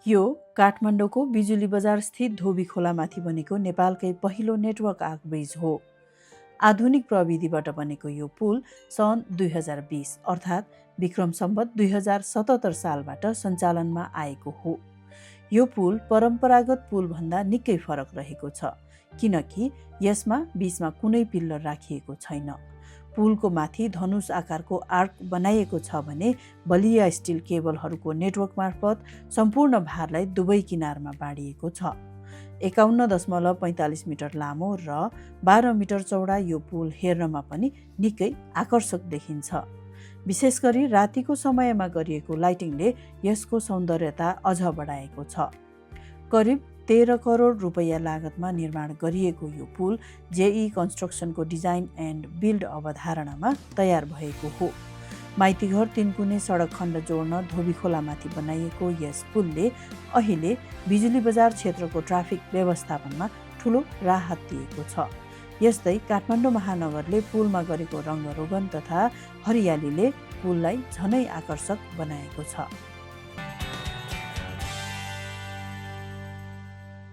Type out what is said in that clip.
यो काठमाडौँको बिजुली बजार स्थित धोबी खोलामाथि बनेको नेपालकै पहिलो नेटवर्क आर्क ब्रिज हो। आधुनिक प्रविधिबाट बनेको यो पुल सन् 2020 अर्थात् विक्रम सम्वत 2077 सालबाट सञ्चालनमा आएको हो। यो पुल परम्परागत पुलभन्दा निकै फरक रहेको छ, किनकि यसमा बीचमा कुनै पिल्लर राखिएको छैन। पुलको माथि धनुष आकारको आर्क बनाइएको छ भने बलिया स्टिल केबलहरूको नेटवर्क मार्फत सम्पूर्ण भारलाई दुवै किनारमा बाँडिएको छ। 51.45 मिटर लामो र 12 मिटर चौडा यो पुल हेर्नमा पनि निकै आकर्षक देखिन्छ। विशेष गरी रातिको समयमा गरिएको लाइटिङले यसको सौन्दर्यता अझ बढाएको छ। करिब 13 करोड रुपैयाँ लागतमा निर्माण गरिएको यो पुल जेई कन्स्ट्रक्सनको डिजाइन एन्ड बिल्ड अवधारणामा तयार भएको हो। माइतीघर तिनकुने सडक खण्ड जोड्न धोबी खोलामाथि बनाइएको यस पुलले अहिले बिजुली बजार क्षेत्रको ट्राफिक व्यवस्थापनमा ठूलो राहत दिएको छ। यस्तै काठमाडौँ महानगरले पुलमा गरेको रङ्गरोगन तथा हरियालीले पुललाई झनै आकर्षक बनाएको छ।